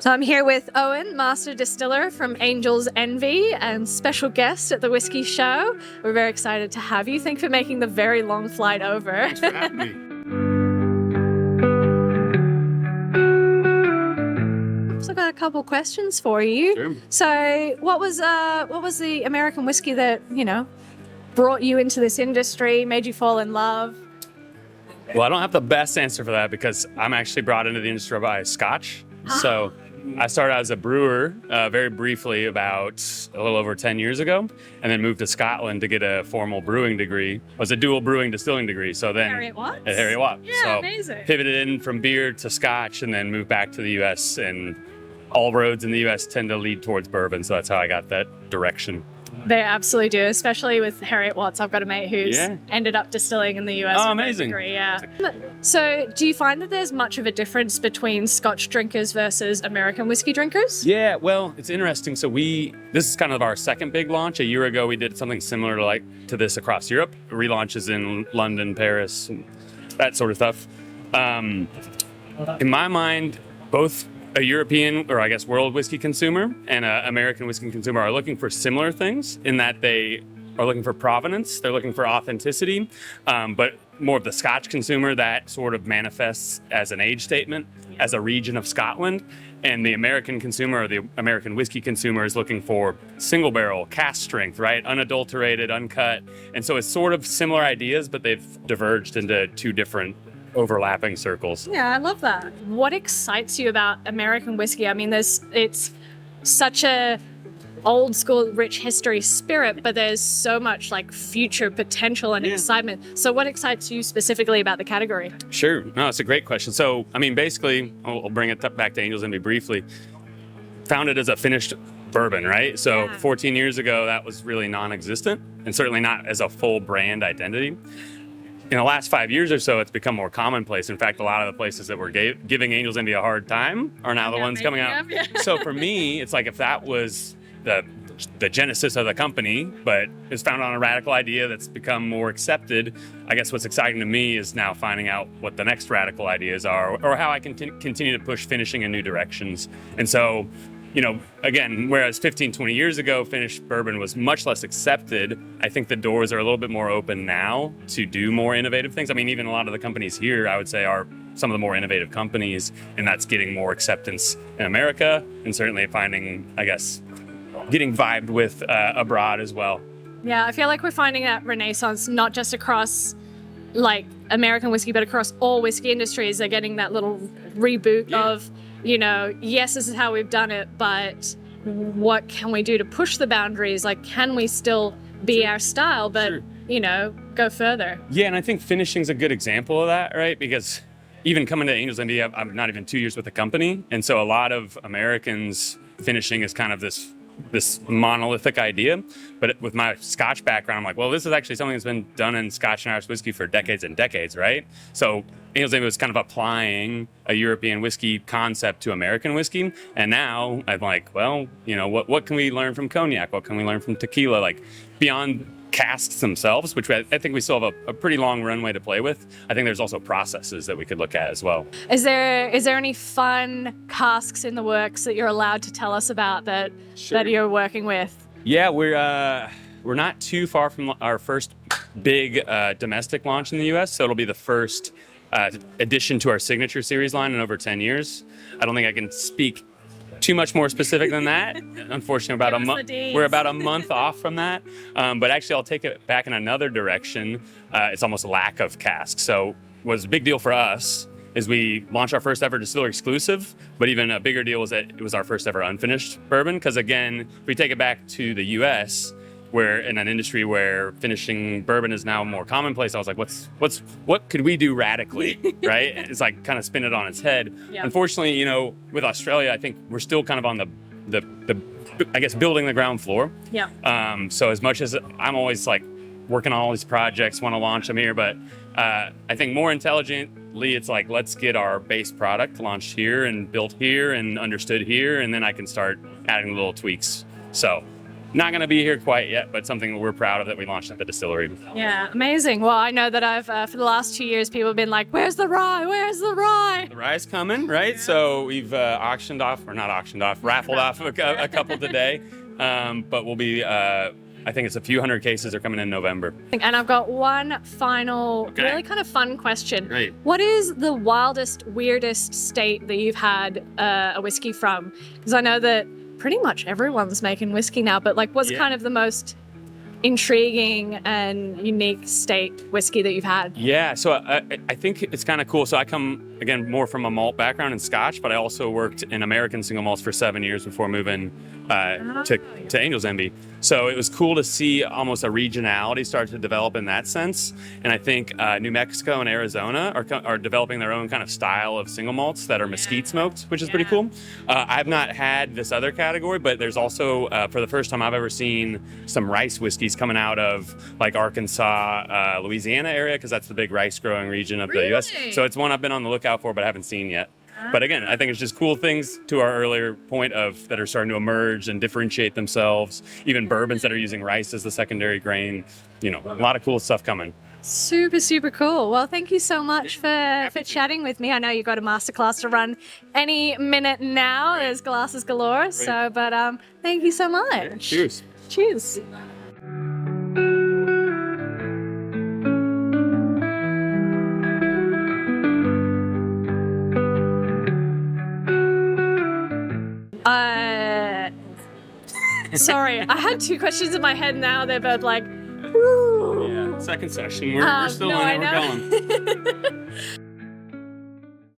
So I'm here with Owen, Master Distiller from Angel's Envy and special guest at the Whisky Show. We're very excited to have you. Thanks for making the very long flight over. Thanks for having me. So I've got a couple questions for you. Sure. So what was the American whiskey that, brought you into this industry, made you fall in love? Well, I don't have the best answer for that because I'm actually brought into the industry by Scotch. So I started as a brewer very briefly about a little over 10 years ago, and then moved to Scotland to get a formal brewing degree. It was a dual brewing distilling degree. So then Harriet Watts? At Harriet Watts. Yeah, so amazing. Pivoted in from beer to Scotch and then moved back to the US, and all roads in the US tend to lead towards bourbon. So that's how I got that direction. They absolutely do, especially with Harriet Watts. I've got a mate who's Yeah. ended up distilling in the US. Oh, with a amazing. degree, yeah. So do you find that there's much of a difference between Scotch drinkers versus American whiskey drinkers? Yeah, well, it's interesting. So this is kind of our second big launch. A year ago, we did something similar to this across Europe. Relaunches in London, Paris, and that sort of stuff. In my mind, both a European, or I guess world whiskey consumer and an American whiskey consumer are looking for similar things in that they are looking for provenance, they're looking for authenticity, but more of the Scotch consumer that sort of manifests as an age statement, as a region of Scotland. And the American consumer, or the American whiskey consumer, is looking for single barrel, cask strength, right? Unadulterated, uncut. And so it's sort of similar ideas, but they've diverged into two different overlapping circles. Yeah, I love that. What excites you about American whiskey? I mean, it's such a old school, rich history spirit, but there's so much like future potential and excitement. So what excites you specifically about the category? Sure. No, it's a great question. So, I mean, basically, I'll bring it back to Angel's Envy briefly. Founded as a finished bourbon, right? So 14 years ago, that was really non-existent, and certainly not as a full brand identity. In the last 5 years or so, it's become more commonplace. In fact, a lot of the places that were giving Angel's Envy a hard time are now the ones coming out. So for me, it's like if that was the genesis of the company, but it's founded on a radical idea that's become more accepted. I guess what's exciting to me is now finding out what the next radical ideas are, or how I can continue to push finishing in new directions. And so, again, whereas 15, 20 years ago, finished bourbon was much less accepted, I think the doors are a little bit more open now to do more innovative things. I mean, even a lot of the companies here, I would say, are some of the more innovative companies, and that's getting more acceptance in America, and certainly finding, I guess, getting vibed with abroad as well. Yeah, I feel like we're finding that renaissance, not just across like American whiskey, but across all whiskey industries. They're getting that little reboot of, yes, this is how we've done it, but what can we do to push the boundaries? Like, can we still be our style, but, go further? Yeah, and I think finishing's a good example of that, right? Because even coming to Angel's Envy, I'm not even 2 years with the company. And so a lot of Americans, finishing is kind of this monolithic idea. But with my Scotch background, I'm like, well, this is actually something that's been done in Scotch and Irish whiskey for decades and decades, right? So Angel's Envy was kind of applying a European whiskey concept to American whiskey. And now I'm like, well, what can we learn from cognac? What can we learn from tequila? Like beyond casks themselves, which I think we still have a pretty long runway to play with. I think there's also processes that we could look at as well. Is there any fun casks in the works that you're allowed to tell us about that you're working with? Yeah, we're not too far from our first big domestic launch in the US, so it'll be the first addition to our signature series line in over 10 years. I don't think I can speak too much more specific than that. Unfortunately, we're about a month off from that. But actually, I'll take it back in another direction. It's almost a lack of cask. So what was a big deal for us is we launched our first ever distiller exclusive, but even a bigger deal was that it was our first ever unfinished bourbon. Because again, if we take it back to the US, where in an industry where finishing bourbon is now more commonplace, I was like, what could we do radically, right? It's like kind of spin it on its head. Yeah. Unfortunately, with Australia, I think we're still kind of on the I guess building the ground floor. Yeah. So as much as I'm always like working on all these projects, want to launch them here, but I think more intelligently, it's like, let's get our base product launched here and built here and understood here, and then I can start adding little tweaks. So not going to be here quite yet, but something we're proud of that we launched at the distillery. Yeah, amazing. Well, I know that I've for the last 2 years, people have been like, "Where's the rye? Where's the rye?" The rye's coming, right? So we've raffled off a couple today, but we'll be. I think it's a few hundred cases are coming in November. And I've got one final, really kind of fun question. Great. What is the wildest, weirdest state that you've had a whiskey from? Because I know that pretty much everyone's making whiskey now, but like, what's kind of the most intriguing and unique state whiskey that you've had? Yeah, so I think it's kind of cool. So I come, again, more from a malt background in Scotch, but I also worked in American single malts for 7 years before moving to Angel's Envy. So it was cool to see almost a regionality start to develop in that sense. And I think New Mexico and Arizona are developing their own kind of style of single malts that are mesquite smoked, which is pretty cool. I've not had this other category, but there's also, for the first time I've ever seen some rice whiskeys coming out of like Arkansas, Louisiana area, because that's the big rice growing region of the U.S. So it's one I've been on the lookout for, but I haven't seen yet. But again, I think it's just cool things to our earlier point of that are starting to emerge and differentiate themselves. Even bourbons that are using rice as the secondary grain. You know, a lot of cool stuff coming. Super, super cool. Well, thank you so much for chatting with me. I know you got a masterclass to run any minute now. There's glasses galore. So, but thank you so much. Cheers. Cheers. Sorry, I had two questions in my head now. They're both like, woo. Yeah, second session. We're still in it. We're going.